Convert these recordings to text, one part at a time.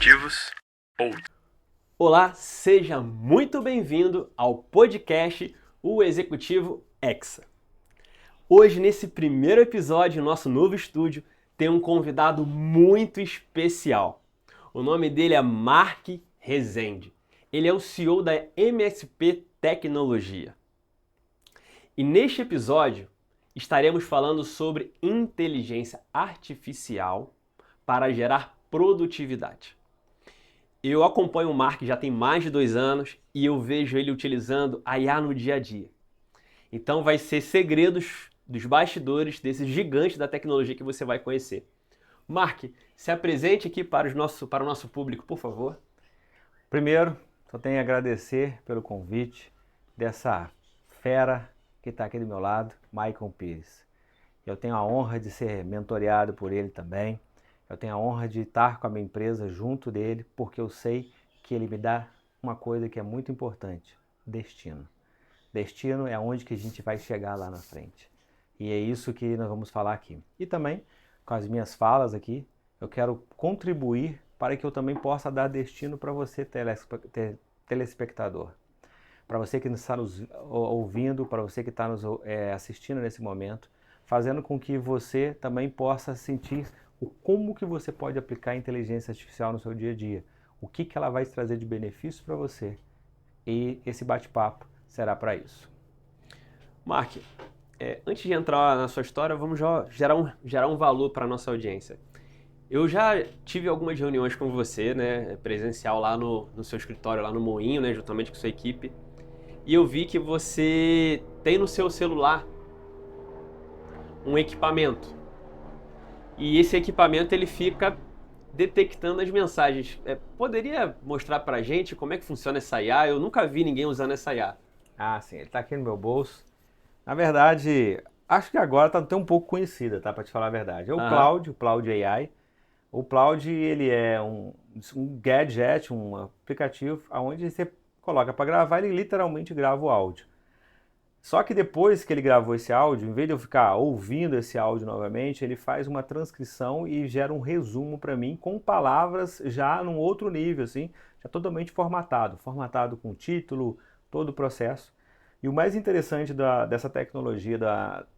executivos ou... Olá, seja muito bem-vindo ao podcast O Executivo Hexa. Hoje, nesse primeiro episódio do nosso novo estúdio, tem um convidado muito especial. O nome dele é Mark Rezende. Ele é o CEO da MSP Tecnologia. E neste episódio, estaremos falando sobre inteligência artificial para gerar produtividade. Eu acompanho o Mark já tem mais de 2 anos e eu vejo ele utilizando a IA no dia a dia. Então vai ser segredos dos bastidores desses gigantes da tecnologia que você vai conhecer. Mark, se apresente aqui para o nosso público, por favor. Primeiro, só tenho a agradecer pelo convite dessa fera que está aqui do meu lado, Michael Pires. Eu tenho a honra de ser mentoreado por ele também. Eu tenho a honra de estar com a minha empresa junto dele, porque eu sei que ele me dá uma coisa que é muito importante: destino. Destino é onde que a gente vai chegar lá na frente. E é isso que nós vamos falar aqui. E também, com as minhas falas aqui, eu quero contribuir para que eu também possa dar destino para você, telespectador. Para você que está nos ouvindo, para você que está nos assistindo nesse momento, fazendo com que você também possa sentir como que você pode aplicar a inteligência artificial no seu dia a dia, o que ela vai trazer de benefício para você, e esse bate-papo será para isso. Mark, antes de entrar na sua história, vamos já gerar um valor para a nossa audiência. Eu já tive algumas reuniões com você, né, presencial lá no seu escritório, lá no Moinho, né, juntamente com sua equipe, e eu vi que você tem no seu celular um equipamento. E esse equipamento ele fica detectando as mensagens. Poderia mostrar pra gente como é que funciona essa IA? Eu nunca vi ninguém usando essa IA. Ah, sim, ele está aqui no meu bolso. Na verdade, acho que agora está até um pouco conhecida, tá? Para te falar a verdade. É o Cloud AI. O Cloud, ele é um gadget, um aplicativo, onde você coloca para gravar, ele literalmente grava o áudio. Só que depois que ele gravou esse áudio, em vez de eu ficar ouvindo esse áudio novamente, ele faz uma transcrição e gera um resumo para mim com palavras já num outro nível, assim, já totalmente formatado com título, todo o processo. E o mais interessante dessa tecnologia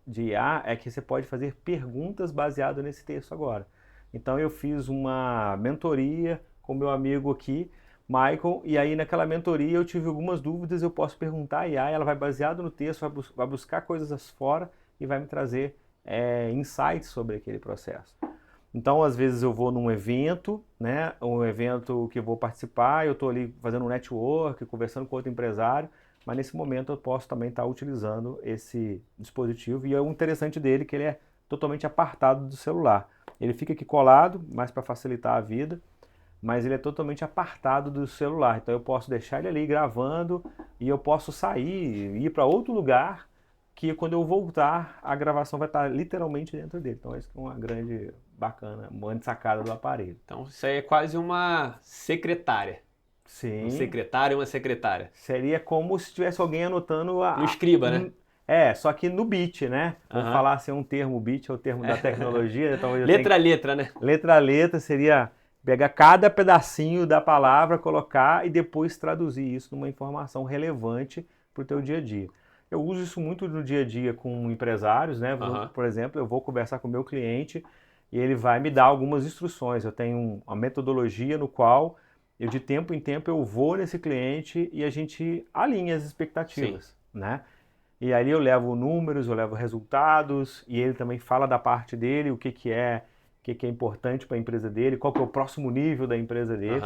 de IA é que você pode fazer perguntas baseadas nesse texto agora. Então eu fiz uma mentoria com meu amigo aqui, Michael, e aí naquela mentoria eu tive algumas dúvidas, eu posso perguntar a IA, ela vai baseado no texto, vai buscar coisas fora e vai me trazer insights sobre aquele processo. Então às vezes eu vou num evento, né, um evento que eu vou participar, eu estou ali fazendo um network, conversando com outro empresário, mas nesse momento eu posso também estar utilizando esse dispositivo, e é o interessante dele que ele é totalmente apartado do celular. Ele fica aqui colado, mais para facilitar a vida, mas ele é totalmente apartado do celular. Então eu posso deixar ele ali gravando e eu posso sair e ir para outro lugar, que quando eu voltar a gravação vai estar literalmente dentro dele. Então isso é uma grande bacana, uma grande sacada do aparelho. Então isso aí é quase uma secretária. Sim. Um secretário e uma secretária. Seria como se tivesse alguém anotando Um escriba, né? Só que no bit, né? Vamos falar assim, um termo, bit é o termo da tecnologia. Talvez letra a letra, né? Letra a letra seria pegar cada pedacinho da palavra, colocar e depois traduzir isso numa informação relevante para o teu dia a dia. Eu uso isso muito no dia a dia com empresários, né? Por exemplo, eu vou conversar com o meu cliente e ele vai me dar algumas instruções. Eu tenho uma metodologia no qual eu de tempo em tempo eu vou nesse cliente e a gente alinha as expectativas, né? E aí eu levo números, eu levo resultados e ele também fala da parte dele, o que é importante para a empresa dele, qual que é o próximo nível da empresa dele,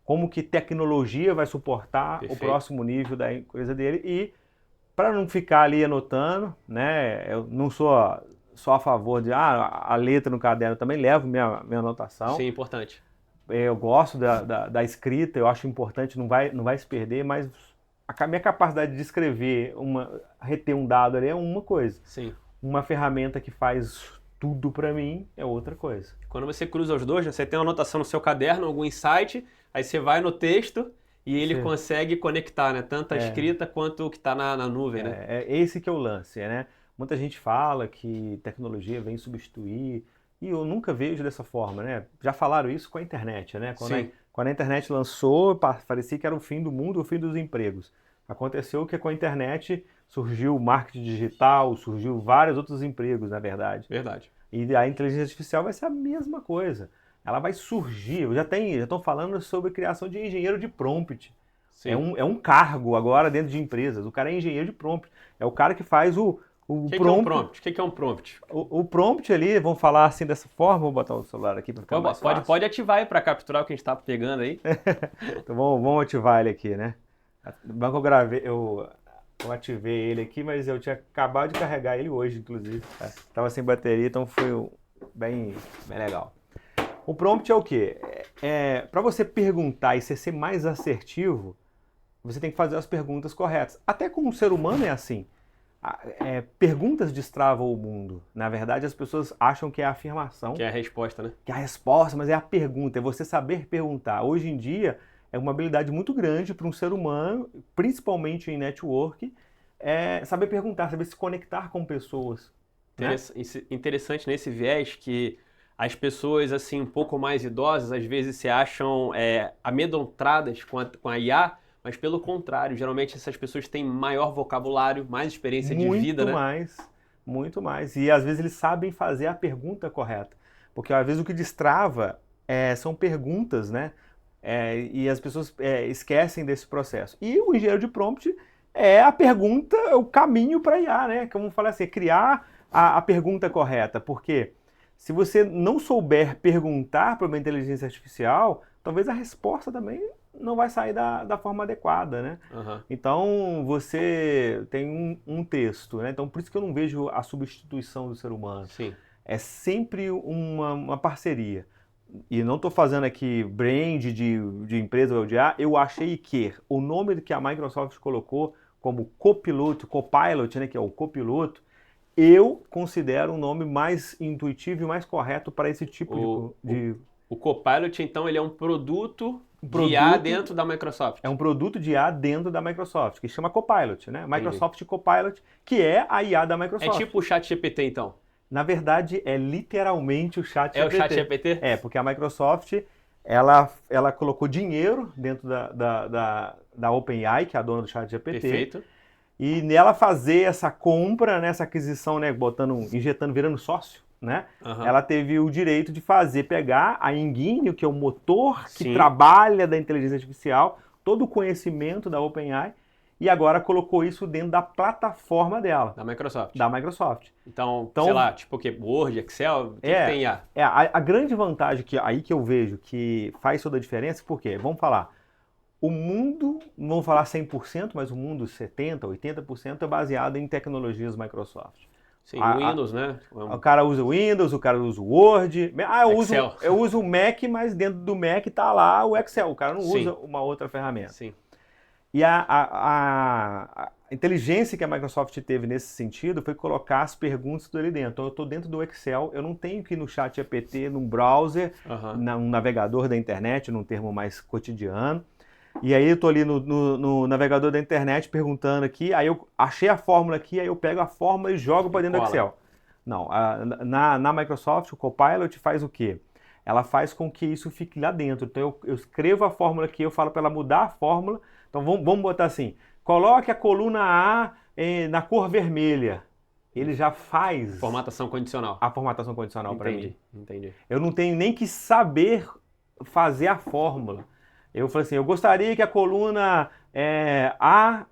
como que tecnologia vai suportar o próximo nível da empresa dele. E para não ficar ali anotando, né, eu não sou só a favor de a letra no caderno, eu também levo minha anotação. Sim, importante. Eu gosto da escrita, eu acho importante, não vai se perder, mas a minha capacidade de escrever, reter um dado ali é uma coisa. Sim. Uma ferramenta que faz tudo para mim é outra coisa. Quando você cruza os dois, você tem uma anotação no seu caderno, algum insight, aí você vai no texto e ele consegue conectar, né? Tanto a escrita quanto o que está na nuvem, né? É esse que é o lance, né? Muita gente fala que tecnologia vem substituir E eu nunca vejo dessa forma, né? Já falaram isso com a internet, né? Sim. Quando a internet lançou, parecia que era o fim do mundo, o fim dos empregos. Aconteceu que com a internet surgiu o marketing digital, surgiu vários outros empregos, na verdade. Verdade. E a inteligência artificial vai ser a mesma coisa. Ela vai surgir. Já estão falando sobre criação de engenheiro de prompt. Sim. É um cargo agora dentro de empresas. O cara é engenheiro de prompt. É o cara que faz o que prompt. Que é um prompt? O que é um prompt? O prompt ali, vamos falar assim dessa forma, vou botar o celular aqui para ficar mais fácil. Pode ativar aí para capturar o que a gente está pegando aí. Então vamos ativar ele aqui, né? O banco eu ativei ele aqui, mas eu tinha acabado de carregar ele hoje, inclusive. Tava sem bateria, então foi bem legal. O prompt é o quê? Para você perguntar e ser mais assertivo, você tem que fazer as perguntas corretas. Até com o ser humano é assim. Perguntas destravam o mundo. Na verdade, as pessoas acham que é a afirmação. Que é a resposta, né? Que é a resposta, mas é a pergunta, é você saber perguntar. Hoje em dia, é uma habilidade muito grande para um ser humano, principalmente em network, saber perguntar, saber se conectar com pessoas. Interessante nesse viés que as pessoas assim um pouco mais idosas às vezes se acham amedrontadas com a IA, mas pelo contrário, geralmente essas pessoas têm maior vocabulário, mais experiência de vida, né? Muito mais. E às vezes eles sabem fazer a pergunta correta. Porque às vezes o que destrava são perguntas, né? E as pessoas esquecem desse processo. E o engenheiro de prompt é a pergunta, o caminho para IA, né? Como falar assim, criar a pergunta correta. Porque se você não souber perguntar para uma inteligência artificial, talvez a resposta também não vai sair da forma adequada, né? Uhum. Então, você tem um texto, né? Então, por isso que eu não vejo a substituição do ser humano. Sim. É sempre uma parceria. E não estou fazendo aqui brand de empresa ou de IA, eu achei que o nome que a Microsoft colocou como copiloto, copilot, né, que é o copiloto, eu considero um nome mais intuitivo e mais correto para esse tipo de... O Copilot, então, ele é um produto de IA dentro da Microsoft. É um produto de IA dentro da Microsoft, que chama Copilot, né? Microsoft Copilot, que é a IA da Microsoft. É tipo o ChatGPT, então? Na verdade, é literalmente o ChatGPT. É o ChatGPT? Porque a Microsoft, ela colocou dinheiro dentro da OpenAI, que é a dona do ChatGPT. Perfeito. E nela fazer essa compra, né, essa aquisição, né, injetando, virando sócio, né? Uhum. Ela teve o direito de pegar a Engine, que é o motor que trabalha da inteligência artificial, todo o conhecimento da OpenAI, e agora colocou isso dentro da plataforma dela. Da Microsoft. Da Microsoft. Então sei lá, tipo o quê? Word, Excel, o que tem IA? A grande vantagem que eu vejo que faz toda a diferença, porque, vamos falar, o mundo, não vamos falar 100%, mas o mundo 70%, 80% é baseado em tecnologias Microsoft. Sim, Windows, né? O cara usa o Windows, o cara usa o Word. Eu uso o Mac, mas dentro do Mac tá lá o Excel. O cara não usa uma outra ferramenta. Sim. E a inteligência que a Microsoft teve nesse sentido foi colocar as perguntas ali dentro. Então eu estou dentro do Excel, eu não tenho que ir no ChatGPT, num browser, num navegador da internet, num termo mais cotidiano. E aí eu estou ali no navegador da internet perguntando aqui, aí eu achei a fórmula aqui, aí eu pego a fórmula e jogo para dentro do Excel. Não, na Microsoft o Copilot faz o quê? Ela faz com que isso fique lá dentro. Então eu escrevo a fórmula aqui, eu falo para ela mudar a fórmula. Então vamos botar assim, coloque a coluna A na cor vermelha. Ele já faz... Formatação condicional. A formatação condicional para mim. Entendi. Eu não tenho nem que saber fazer a fórmula. Eu falei assim, eu gostaria que a coluna A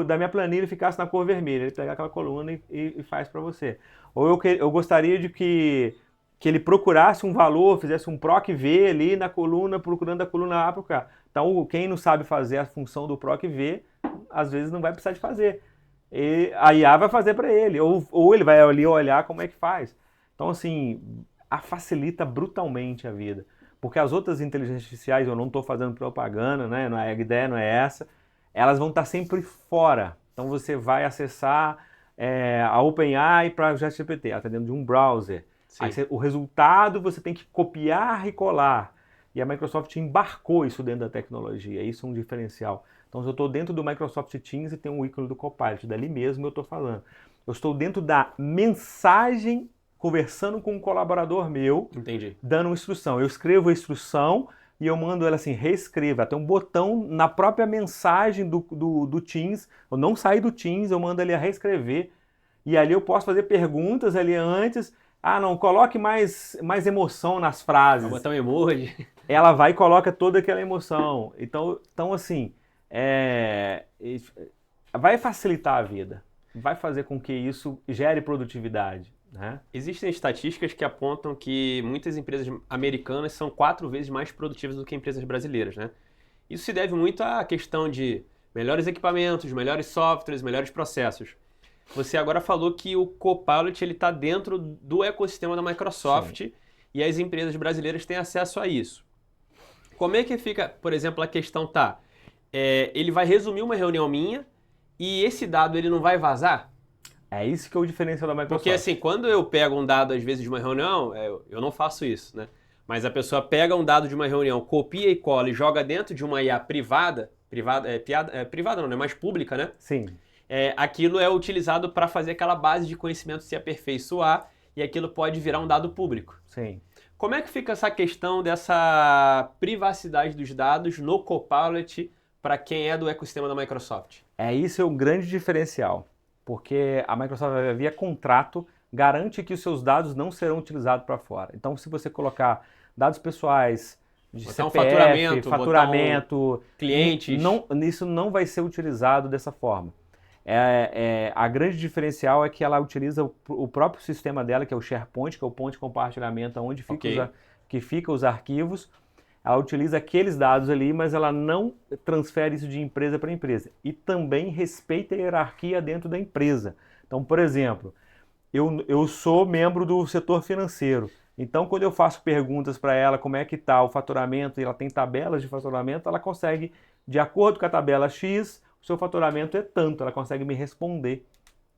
da minha planilha ficasse na cor vermelha. Ele pega aquela coluna e faz para você. Ou eu gostaria de que ele procurasse um valor, fizesse um PROC-V ali na coluna, procurando a coluna A para cá. Então, quem não sabe fazer a função do PROC-V, às vezes não vai precisar de fazer. E a IA vai fazer para ele, ou ele vai ali olhar como é que faz. Então, assim, facilita brutalmente a vida. Porque as outras inteligências artificiais, eu não estou fazendo propaganda, né? A ideia não é essa, elas vão estar sempre fora. Então você vai acessar a OpenAI para o ChatGPT, ela está dentro de um browser. Aí o resultado você tem que copiar e colar. E a Microsoft embarcou isso dentro da tecnologia, isso é um diferencial. Então se eu estou dentro do Microsoft Teams e tem um ícone do Copilot, dali mesmo eu estou falando. Eu estou dentro da mensagem conversando com um colaborador meu, Entendi. dando uma instrução. Eu escrevo a instrução e eu mando ela assim, reescreva. Tem um botão na própria mensagem do Teams. Eu não saí do Teams, eu mando ele a reescrever. E ali eu posso fazer perguntas ali antes. Ah, não, coloque mais emoção nas frases. Vou botar um emoji. Ela vai e coloca toda aquela emoção. Então assim, vai facilitar a vida. Vai fazer com que isso gere produtividade. Né? Existem estatísticas que apontam que muitas empresas americanas são 4 vezes mais produtivas do que empresas brasileiras, né? Isso se deve muito à questão de melhores equipamentos, melhores softwares, melhores processos. Você agora falou que o Copilot está dentro do ecossistema da Microsoft. Sim. E as empresas brasileiras têm acesso a isso. Como é que fica, por exemplo, a questão ele vai resumir uma reunião minha e esse dado ele não vai vazar? É isso que é o diferencial da Microsoft. Porque assim, quando eu pego um dado às vezes de uma reunião, eu não faço isso, né? Mas a pessoa pega um dado de uma reunião, copia e cola e joga dentro de uma IA privada privada não, é mais pública, né? Sim. Aquilo é utilizado para fazer aquela base de conhecimento se aperfeiçoar e aquilo pode virar um dado público. Sim. Como é que fica essa questão dessa privacidade dos dados no Copilot para quem é do ecossistema da Microsoft? Isso é um grande diferencial, porque a Microsoft, via contrato, garante que os seus dados não serão utilizados para fora. Então, se você colocar dados pessoais, de botar CPF, faturamento, clientes, isso não vai ser utilizado dessa forma. A grande diferencial é que ela utiliza o próprio sistema dela, que é o SharePoint, que é o ponto de compartilhamento, onde fica os arquivos. Ela utiliza aqueles dados ali, mas ela não transfere isso de empresa para empresa. E também respeita a hierarquia dentro da empresa. Então, por exemplo, eu sou membro do setor financeiro. Então, quando eu faço perguntas para ela como é que está o faturamento, e ela tem tabelas de faturamento, ela consegue, de acordo com a tabela X, o seu faturamento é tanto, ela consegue me responder.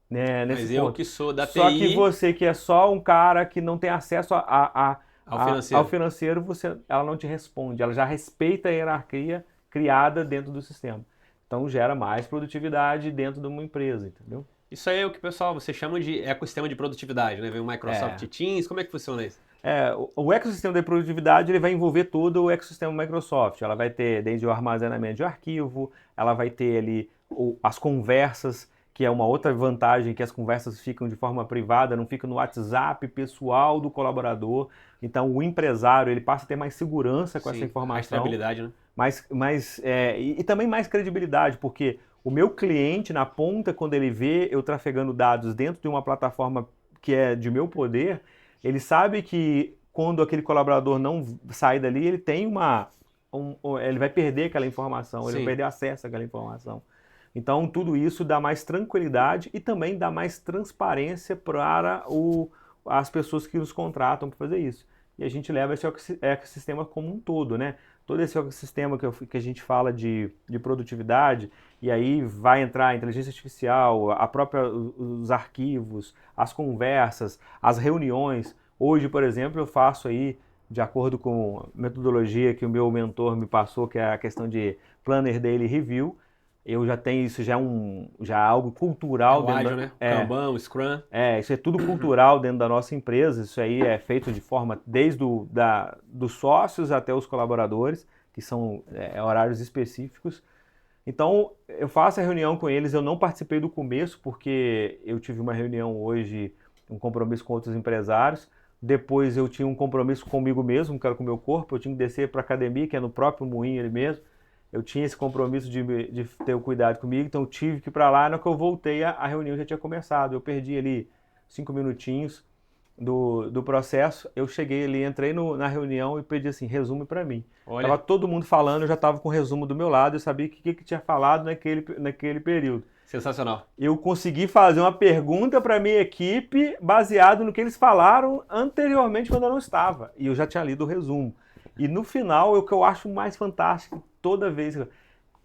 Né, nesse mas ponto. Eu que sou da TI... Só que você que é só um cara que não tem acesso ao financeiro, ela não te responde, ela já respeita a hierarquia criada dentro do sistema. Então gera mais produtividade dentro de uma empresa, entendeu? Isso aí é o que, pessoal, você chama de ecossistema de produtividade, né? Vem o Microsoft Teams, como é que funciona isso? O ecossistema de produtividade ele vai envolver todo o ecossistema Microsoft. Ela vai ter desde o armazenamento de arquivo, ela vai ter ali as conversas, que é uma outra vantagem, que as conversas ficam de forma privada, não ficam no WhatsApp pessoal do colaborador. Então o empresário ele passa a ter mais segurança com essa informação. Mais estabilidade, né? E também mais credibilidade, porque o meu cliente, na ponta, quando ele vê eu trafegando dados dentro de uma plataforma que é de meu poder, ele sabe que quando aquele colaborador não sai dali, ele tem ele vai perder aquela informação, ele vai perder acesso àquela informação. Então, tudo isso dá mais tranquilidade e também dá mais transparência para as pessoas que nos contratam para fazer isso. E a gente leva esse ecossistema como um todo, né? Todo esse ecossistema que a gente fala de produtividade, e aí vai entrar a inteligência artificial, os arquivos, as conversas, as reuniões. Hoje, por exemplo, eu faço aí, de acordo com a metodologia que o meu mentor me passou, que é a questão de Planner Daily Review, eu já tenho isso, já é algo cultural. Ágil, né? Kanban, Scrum. Isso é tudo cultural dentro da nossa empresa. Isso aí é feito de forma, desde dos sócios até os colaboradores, que são horários específicos. Então, eu faço a reunião com eles. Eu não participei do começo, porque eu tive uma reunião hoje, um compromisso com outros empresários. Depois eu tinha um compromisso comigo mesmo, que era com o meu corpo. Eu tinha que descer para a academia, que é no próprio moinho ali mesmo. Eu tinha esse compromisso de ter o cuidado comigo, então eu tive que ir para lá. Na hora que eu voltei, a reunião já tinha começado. Eu perdi ali 5 minutinhos do processo. Eu cheguei ali, entrei na reunião e pedi assim, resume para mim. Tava todo mundo falando, eu já estava com o resumo do meu lado, eu sabia o que tinha falado naquele período. Sensacional. Eu consegui fazer uma pergunta para a minha equipe baseado no que eles falaram anteriormente quando eu não estava. E eu já tinha lido o resumo. E no final, o que eu acho mais fantástico, toda vez,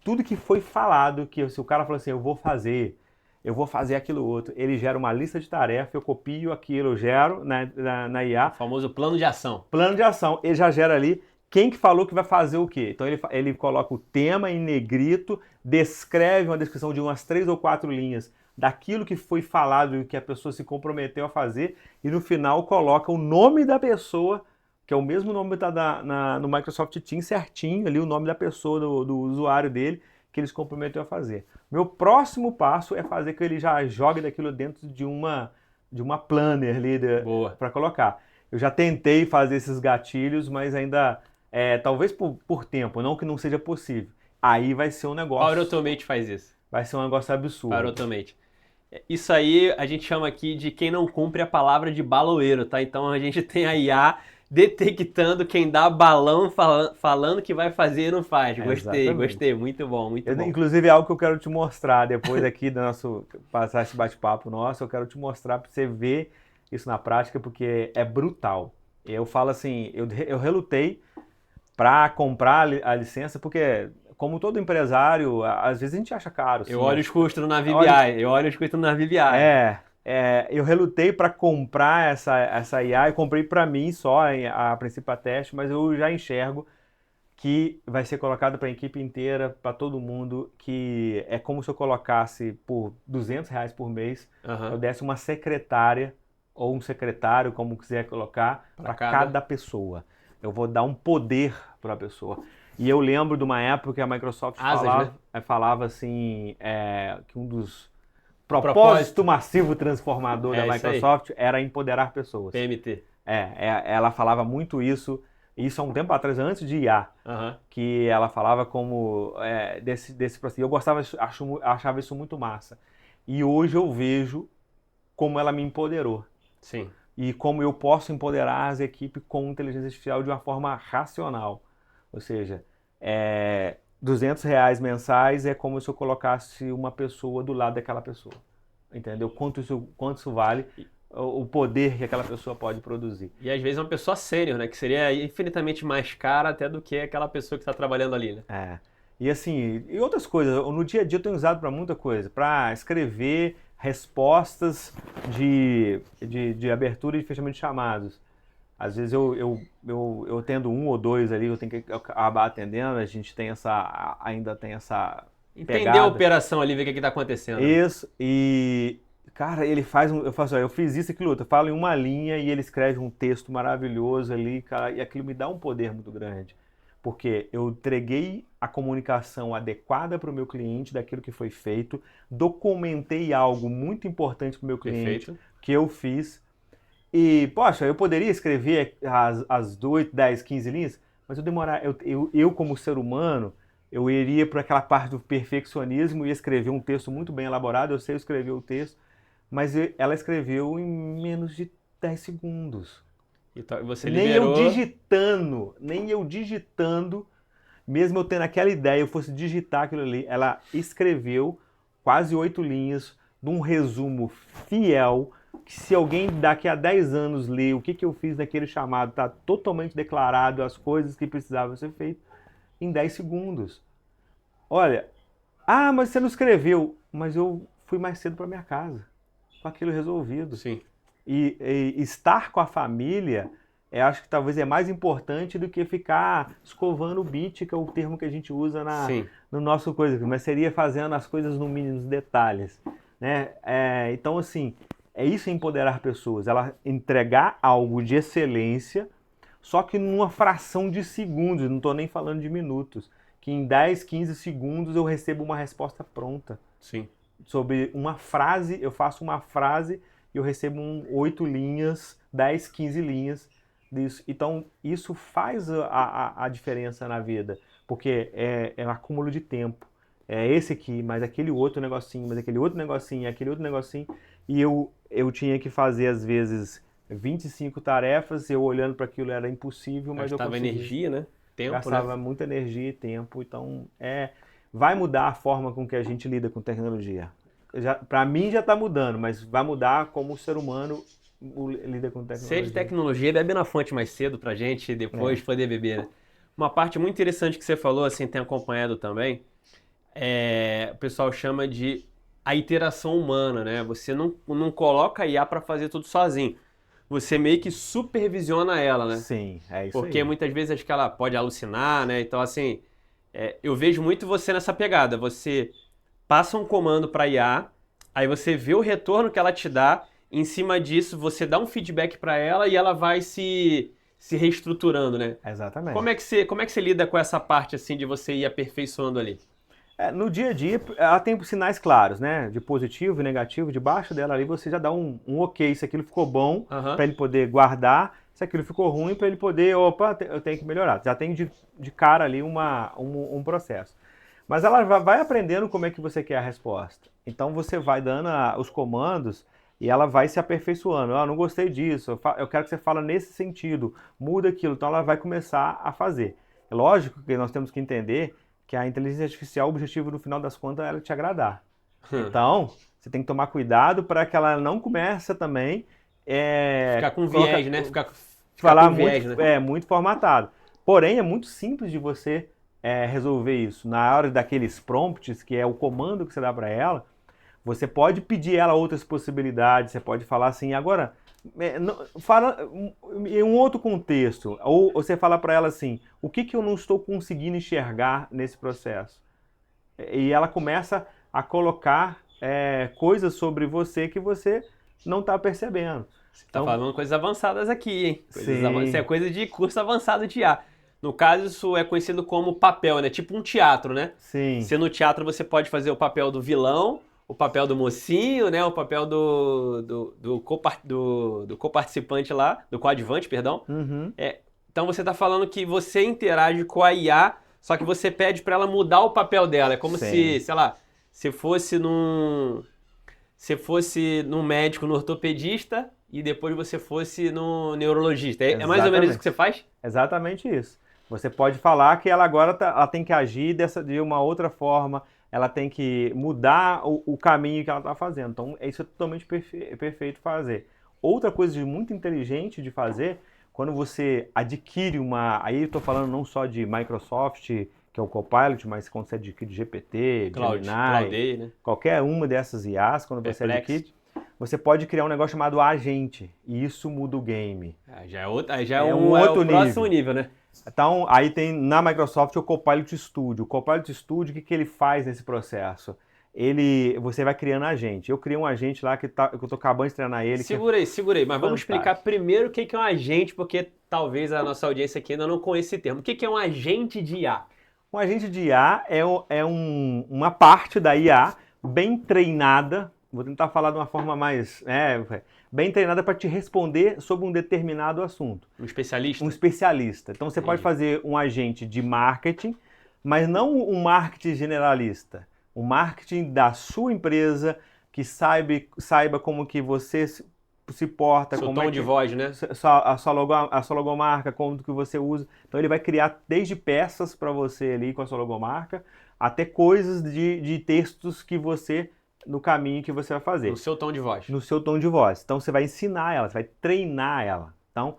tudo que foi falado, que se o cara falou assim, eu vou fazer aquilo outro, ele gera uma lista de tarefas, eu copio aquilo, eu gero na IA. O famoso plano de ação. Plano de ação, ele já gera ali quem que falou que vai fazer o quê. Então ele coloca o tema em negrito, descreve uma descrição de umas 3 ou 4 linhas daquilo que foi falado e que a pessoa se comprometeu a fazer, e no final coloca o nome da pessoa, que é o mesmo nome que está no Microsoft Teams, certinho ali, o nome da pessoa, do usuário dele, que ele se comprometeu a fazer. Meu próximo passo é fazer que ele já jogue daquilo dentro de uma planner ali para colocar. Eu já tentei fazer esses gatilhos, mas ainda, talvez por tempo, não que não seja possível. Aí vai ser um negócio... Power Automate faz isso. Vai ser um negócio absurdo. Power Automate. Isso aí a gente chama aqui de quem não cumpre a palavra de baloeiro, tá? Então a gente tem a IA detectando quem dá balão falando que vai fazer e não faz. Gostei. Muito bom, muito bom. Inclusive é algo que eu quero te mostrar depois aqui do nosso passar esse bate-papo nosso, eu quero te mostrar para você ver isso na prática, porque é brutal. Eu falo assim, eu relutei para comprar a licença, porque como todo empresário, às vezes a gente acha caro. Eu olho os custos no NaviBI. Eu relutei para comprar essa IA, eu comprei para mim só, a princípio a teste, mas eu já enxergo que vai ser colocado para a equipe inteira, para todo mundo, que é como se eu colocasse por R$200 por mês, eu desse uma secretária ou um secretário, como quiser colocar, para cada pessoa. Eu vou dar um poder para a pessoa. E eu lembro de uma época que a Microsoft falava assim, que um dos propósito massivo transformador da Microsoft era empoderar pessoas. PMT. Ela falava muito isso há um tempo atrás, antes de IA, que ela falava como desse processo. Eu achava isso muito massa. E hoje eu vejo como ela me empoderou. Sim. E como eu posso empoderar as equipes com inteligência artificial de uma forma racional. Ou seja, R$200 mensais é como se eu colocasse uma pessoa do lado daquela pessoa. Entendeu? Quanto isso vale, o poder que aquela pessoa pode produzir. E às vezes uma pessoa sênior, né? Que seria infinitamente mais cara até do que aquela pessoa que está trabalhando ali, né? E assim, e outras coisas. No dia a dia eu tenho usado para muita coisa. Para escrever respostas de abertura e de fechamento de chamados. Às vezes eu tendo um ou dois ali, eu tenho que acabar atendendo, a gente tem ainda tem essa entender pegada. A operação ali, ver o que está acontecendo. Isso, e cara, ele faz eu fiz isso e aquilo outro, eu falo em uma linha e ele escreve um texto maravilhoso ali, cara, e aquilo me dá um poder muito grande. Porque eu entreguei a comunicação adequada para o meu cliente daquilo que foi feito, documentei algo muito importante para o meu cliente que eu fiz. E, poxa, eu poderia escrever as 8, 10, 15 linhas, mas eu como ser humano, eu iria para aquela parte do perfeccionismo e escrever um texto muito bem elaborado, eu sei escrever o texto, mas ela escreveu em menos de 10 segundos. Então, você liberou... Nem eu digitando, mesmo eu tendo aquela ideia, eu fosse digitar aquilo ali, ela escreveu quase 8 linhas de um resumo fiel, que se alguém daqui a 10 anos ler o que eu fiz naquele chamado, está totalmente declarado as coisas que precisavam ser feitas em 10 segundos. Olha, mas você não escreveu, mas eu fui mais cedo para minha casa, com aquilo resolvido. Sim. E estar com a família, acho que talvez é mais importante do que ficar escovando o bit, que é o termo que a gente usa no nosso coisa, mas seria fazendo as coisas no mínimo detalhes, né? Então, assim, isso empoderar pessoas, ela entregar algo de excelência, só que numa fração de segundos, não estou nem falando de minutos, que em 10, 15 segundos eu recebo uma resposta pronta. Sim. Sobre uma frase, eu faço uma frase e eu recebo 8 linhas, 10, 15 linhas disso. Então, isso faz a diferença na vida, porque é um acúmulo de tempo. É esse aqui, mas aquele outro negocinho, mas aquele outro negocinho, aquele outro negocinho. E eu tinha que fazer, às vezes, 25 tarefas, eu olhando para aquilo era impossível, mas eu conseguia. Gastava energia, né? Tempo, Gastava muita energia e tempo, então vai mudar a forma com que a gente lida com tecnologia. Para mim já está mudando, mas vai mudar como o ser humano lida com tecnologia. Ser de tecnologia, bebe na fonte mais cedo pra gente e depois poder beber, né? Uma parte muito interessante que você falou, assim, tem acompanhado também, o pessoal chama de a iteração humana, né? Você não coloca a IA para fazer tudo sozinho. Você meio que supervisiona ela, né? Sim, é isso Porque aí. muitas vezes acho que ela pode alucinar, né? Então, assim, eu vejo muito você nessa pegada. Você passa um comando para IA, Aí você vê o retorno que ela te dá, em cima disso você dá um feedback para ela e ela vai se reestruturando, né? Exatamente. Como é que você lida com essa parte assim de você ir aperfeiçoando ali? No dia a dia, ela tem sinais claros, né? De positivo e negativo. Debaixo dela ali você já dá um ok, se aquilo ficou bom, para ele poder guardar. Se aquilo ficou ruim, para ele poder, opa, eu tenho que melhorar. Já tem de cara ali um processo. Mas ela vai aprendendo como é que você quer a resposta. Então você vai dando os comandos e ela vai se aperfeiçoando. Não gostei disso, eu quero que você fale nesse sentido, muda aquilo. Então ela vai começar a fazer. É lógico que nós temos que entender que a inteligência artificial, o objetivo no final das contas é ela te agradar. Então, você tem que tomar cuidado para que ela não comece também... ficar com viés, né? Ficar falar com viés, muito, né? Muito formatado. Porém, é muito simples de você resolver isso. Na hora daqueles prompts, que é o comando que você dá para ela, você pode pedir ela outras possibilidades, você pode falar assim, agora... fala em um outro contexto, ou você fala para ela assim, o que eu não estou conseguindo enxergar nesse processo? E ela começa a colocar coisas sobre você que você não está percebendo. Você está falando coisas avançadas aqui, hein? Isso é coisa de curso avançado de IA. No caso, isso é conhecido como papel, né? Tipo um teatro, né? Sim. Se no teatro você pode fazer o papel do vilão, o papel do mocinho, né? O papel do coparticipante lá, do coadjuvante, perdão. Uhum. Então você está falando que você interage com a IA, só que você pede para ela mudar o papel dela. É como se, sei lá, se fosse num médico, no ortopedista, e depois você fosse no neurologista. É mais ou menos isso que você faz? Exatamente isso. Você pode falar que ela agora ela tem que agir de uma outra forma, ela tem que mudar o caminho que ela está fazendo. Então, isso é totalmente perfeito fazer. Outra coisa muito inteligente de fazer, quando você adquire aí eu estou falando não só de Microsoft, que é o Copilot, mas quando você adquire GPT, Gemini, né? Qualquer uma dessas IAs, quando você adquire, você pode criar um negócio chamado agente, e isso muda o game. Já é o próximo nível, né? Então, aí tem na Microsoft o Copilot Studio. O Copilot Studio, o que ele faz nesse processo? Você vai criando agente. Eu criei um agente lá que eu estou acabando de treinar ele. Segura aí. Mas vamos explicar primeiro o que é um agente, porque talvez a nossa audiência aqui ainda não conheça esse termo. O que é um agente de IA? Um agente de IA é uma parte da IA bem treinada, vou tentar falar de uma forma mais... bem treinada para te responder sobre um determinado assunto. Um especialista? Um especialista. Então você pode fazer um agente de marketing, mas não um marketing generalista. Um marketing da sua empresa, que saiba como que você se porta. Seu tom de voz, né? A sua logomarca, como que você usa. Então ele vai criar desde peças para você ali com a sua logomarca, até coisas de textos que você... no caminho que você vai fazer. No seu tom de voz. No seu tom de voz. Então você vai ensinar ela, você vai treinar ela. Então,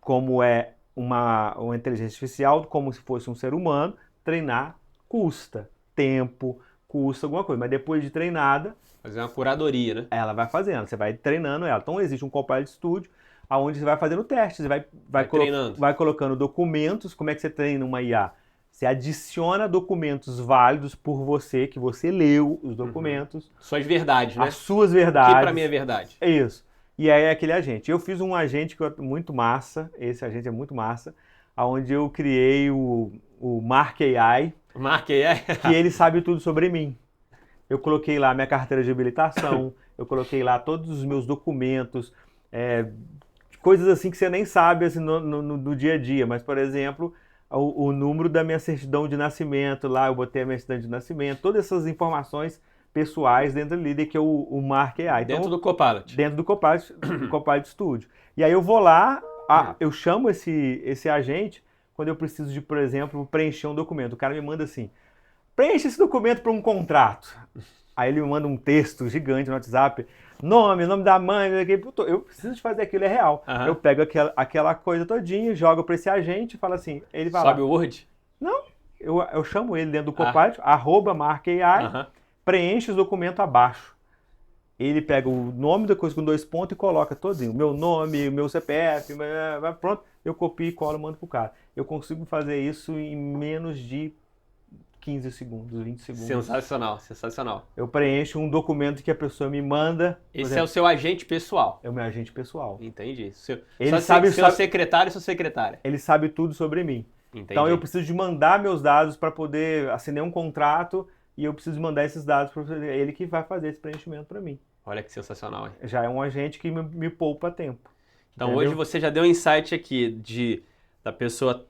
como é uma inteligência artificial, como se fosse um ser humano, treinar custa tempo, custa alguma coisa. Mas depois de treinada... fazer uma curadoria, né? Ela vai fazendo, você vai treinando ela. Então existe um Copilot Studio, onde você vai fazendo testes, você vai colocando documentos. Como é que você treina uma IA? Você adiciona documentos válidos por você, que você leu os documentos. Suas verdades, né? As suas verdades. Que pra mim é verdade. É isso. E aí é aquele agente. Eu fiz um agente que é muito massa, esse agente é muito massa, onde eu criei o Mark AI. Mark AI? Que ele sabe tudo sobre mim. Eu coloquei lá minha carteira de habilitação, eu coloquei lá todos os meus documentos, coisas assim que você nem sabe assim, no dia a dia, mas, por exemplo... O número da minha certidão de nascimento, lá eu botei a minha certidão de nascimento, todas essas informações pessoais dentro ali, que é o Mark AI. Então, dentro do Copilot. Dentro do Copilot Studio. E aí eu vou lá, eu chamo esse agente quando eu preciso de, por exemplo, preencher um documento. O cara me manda assim, preencha esse documento para um contrato. Aí ele me manda um texto gigante no WhatsApp, nome da mãe, eu preciso de fazer aquilo, é real. Uhum. Eu pego aquela coisa todinha, jogo para esse agente e falo assim, ele vai Sobe o Word? Não, eu chamo ele dentro do Copilot, @markai, preenche os documentos abaixo. Ele pega o nome da coisa com 2 pontos e coloca todinho, meu nome, meu CPF, pronto, eu copio e colo e mando pro cara. Eu consigo fazer isso em menos de 15 segundos, 20 segundos. Sensacional, sensacional. Eu preencho um documento que a pessoa me manda. Esse é o seu agente pessoal. É o meu agente pessoal. Entendi. Ele sabe, seu secretário e sua secretária. Ele sabe tudo sobre mim. Entendi. Então eu preciso de mandar meus dados para poder assinar um contrato e eu preciso mandar esses dados para ele que vai fazer esse preenchimento para mim. Olha que sensacional, hein? Já é um agente que me poupa tempo. Então entendeu? hoje você já deu um insight aqui da pessoa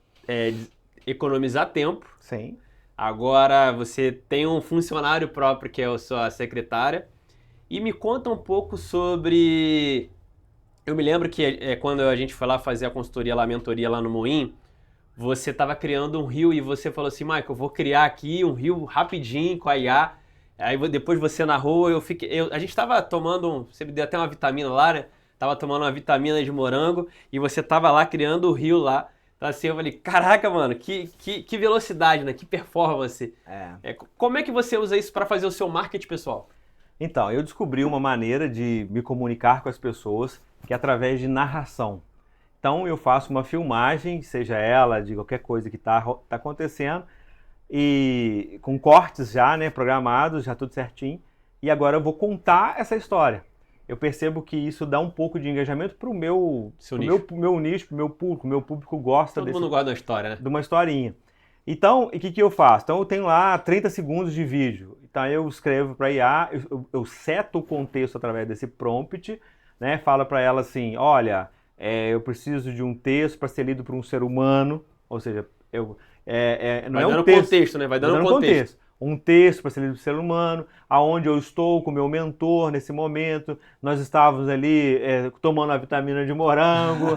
economizar tempo. Sim. Agora você tem um funcionário próprio que é a sua secretária. E me conta um pouco sobre... Eu me lembro que quando a gente foi lá fazer a consultoria lá, a mentoria lá no Moinho, você estava criando um reel e você falou assim, Michael, eu vou criar aqui um reel rapidinho com a IA. Aí depois você narrou, a gente estava tomando, você me deu até uma vitamina lá, né? Tava tomando uma vitamina de morango e você tava lá criando o reel lá. Então assim, eu falei, caraca, mano, que velocidade, né? Que performance. Como é que você usa isso para fazer o seu marketing pessoal? Então, eu descobri uma maneira de me comunicar com as pessoas que é através de narração. Então, eu faço uma filmagem, seja ela de qualquer coisa que tá acontecendo, e com cortes já, né, programados, já tudo certinho, e agora eu vou contar essa história. Eu percebo que isso dá um pouco de engajamento para o meu nicho, para o meu público. O meu público gosta Todo mundo gosta da história, né? De uma historinha. Então, o que eu faço? Então, eu tenho lá 30 segundos de vídeo. Então, eu escrevo para a IA, eu seto o contexto através desse prompt, né? Falo para ela assim, olha, eu preciso de um texto para ser lido por um ser humano, ou seja, não é um texto, contexto, né? Vai dando contexto. Um texto para ser lido por ser humano, aonde eu estou com o meu mentor nesse momento, nós estávamos ali tomando a vitamina de morango,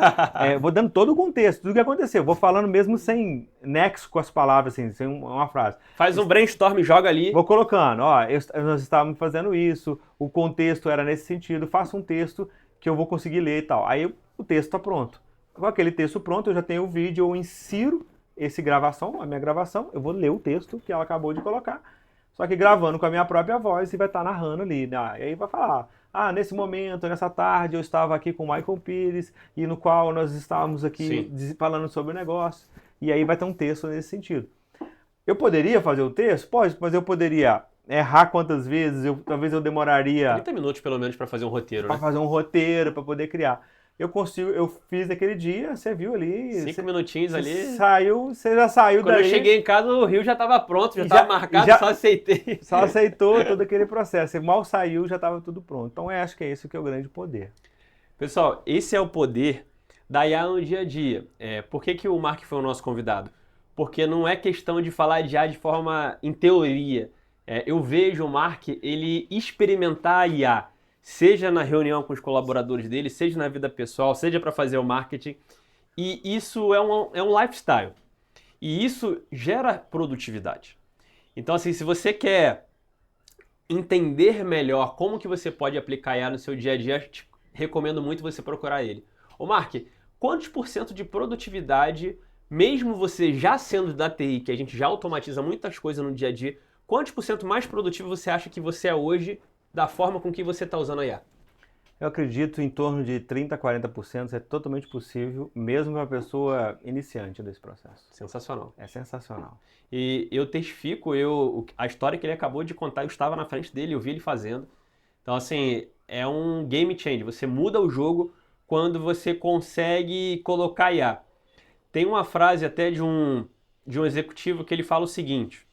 vou dando todo o contexto, tudo o que aconteceu, vou falando mesmo sem nexo com as palavras, assim, sem uma frase. Faz um brainstorm, joga ali. Vou colocando, nós estávamos fazendo isso, o contexto era nesse sentido, faço um texto que eu vou conseguir ler e tal. Aí o texto está pronto. Com aquele texto pronto, eu já tenho o vídeo, eu insiro a minha gravação, eu vou ler o texto que ela acabou de colocar, só que gravando com a minha própria voz e vai estar narrando ali, né? E aí vai falar, nesse momento, nessa tarde, eu estava aqui com o Michael Pires, e no qual nós estávamos aqui falando sobre o negócio, e aí vai ter um texto nesse sentido. Eu poderia fazer o texto? Pode, mas eu poderia errar quantas vezes, talvez eu demoraria... 30 minutos pelo menos para fazer um roteiro, né? Para fazer um roteiro, para poder criar. Eu fiz naquele dia, você viu ali. 5 minutinhos ali. Você já saiu Quando daí. Eu cheguei em casa, o reel já estava pronto, já estava marcado, só aceitei. Só aceitou todo aquele processo. Você mal saiu, já estava tudo pronto. Então acho que é esse que é o grande poder. Pessoal, esse é o poder da IA no dia a dia. Por que o Mark foi o nosso convidado? Porque não é questão de falar de IA de forma em teoria. Eu vejo o Mark, ele experimentar a IA. Seja na reunião com os colaboradores dele, seja na vida pessoal, seja para fazer o marketing. E isso é um lifestyle. E isso gera produtividade. Então, assim, se você quer entender melhor como que você pode aplicar IA no seu dia a dia, te recomendo muito você procurar ele. Ô Mark, quantos % de produtividade, mesmo você já sendo da TI, que a gente já automatiza muitas coisas no dia a dia, quantos % mais produtivo você acha que você é hoje da forma com que você está usando a IA? Eu acredito em torno de 30% a 40% é totalmente possível, mesmo para uma pessoa iniciante desse processo. Sensacional. É sensacional. E eu testifico, a história que ele acabou de contar, eu estava na frente dele, eu vi ele fazendo. Então, assim, é um game change. Você muda o jogo quando você consegue colocar IA. Tem uma frase até de um executivo que ele fala o seguinte,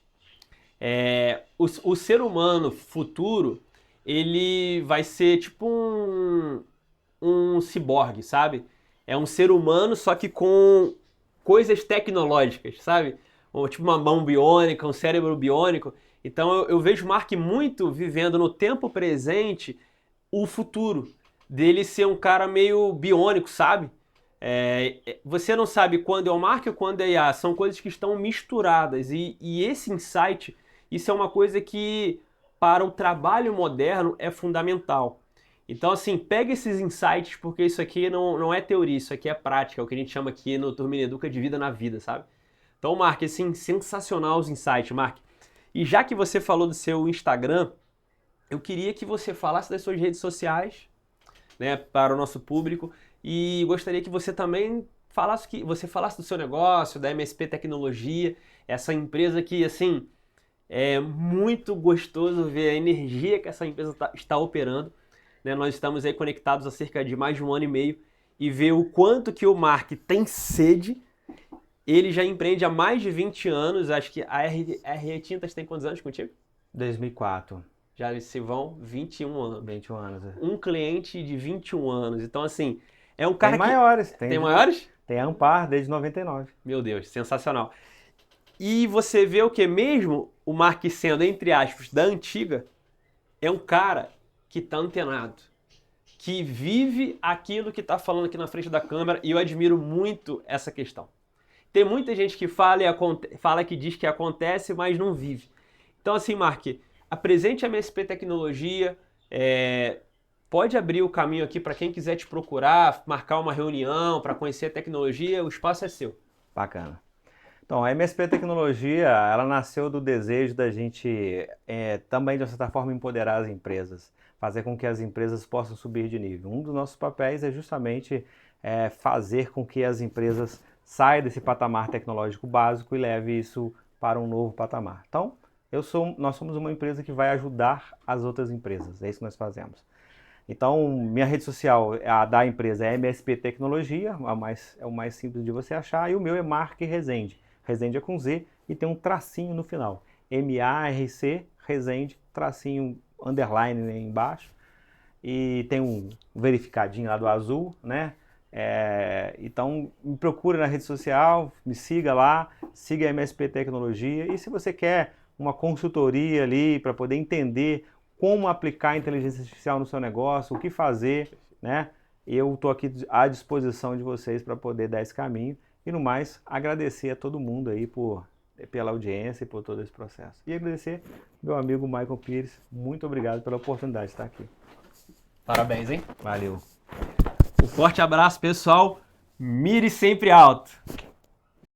o ser humano futuro, ele vai ser tipo um ciborgue, sabe? É um ser humano, só que com coisas tecnológicas, sabe? Tipo uma mão biônica, um cérebro biônico. Então eu vejo o Mark muito vivendo no tempo presente o futuro dele ser um cara meio biônico, sabe? Você não sabe quando é o Mark ou quando é IA. São coisas que estão misturadas. E esse insight, isso é uma coisa que para o trabalho moderno é fundamental. Então, assim, pega esses insights, porque isso aqui não é teoria, isso aqui é prática, é o que a gente chama aqui no Turmina Educa de vida na vida, sabe? Então, Mark, assim, sensacional os insights, Mark. E já que você falou do seu Instagram, eu queria que você falasse das suas redes sociais, né, para o nosso público, e gostaria que você também falasse do seu negócio, da MSP Tecnologia, essa empresa que, assim, É muito gostoso ver a energia que essa empresa está operando, né? Nós estamos aí conectados há cerca de mais de 1 ano e meio e ver o quanto que o Mark tem sede. Ele já empreende há mais de 20 anos, acho que a RE Tintas tem quantos anos contigo? 2004. Já se vão 21 anos. 21 anos. Um cliente de 21 anos. Então, assim, é um cara tem maiores. Tem maiores? Tem a Ampar desde 99. Meu Deus, sensacional. E você vê o que mesmo o Mark sendo, entre aspas, da antiga, é um cara que tá antenado, que vive aquilo que tá falando aqui na frente da câmera, e eu admiro muito essa questão. Tem muita gente que fala que diz que acontece, mas não vive. Então, assim, Mark, apresente a MSP Tecnologia, pode abrir o caminho aqui para quem quiser te procurar, marcar uma reunião para conhecer a tecnologia, o espaço é seu. Bacana. Então, a MSP Tecnologia, ela nasceu do desejo da gente também, de uma certa forma, empoderar as empresas, fazer com que as empresas possam subir de nível. Um dos nossos papéis é justamente fazer com que as empresas saiam desse patamar tecnológico básico e leve isso para um novo patamar. Então, nós somos uma empresa que vai ajudar as outras empresas, é isso que nós fazemos. Então, minha rede social, a da empresa é MSP Tecnologia, é o mais simples de você achar, e o meu é Mark Rezende. Rezende é com Z e tem um tracinho no final. M-A-R-C, Rezende, tracinho, underline embaixo. E tem um verificadinho lá do azul, né? Então, me procure na rede social, me siga lá, siga a MSP Tecnologia. E se você quer uma consultoria ali para poder entender como aplicar a inteligência artificial no seu negócio, o que fazer, né? Eu estou aqui à disposição de vocês para poder dar esse caminho. E no mais, agradecer a todo mundo aí pela audiência e por todo esse processo. E agradecer meu amigo Michael Pires. Muito obrigado pela oportunidade de estar aqui. Parabéns, hein? Valeu. Um forte abraço, pessoal. Mire sempre alto.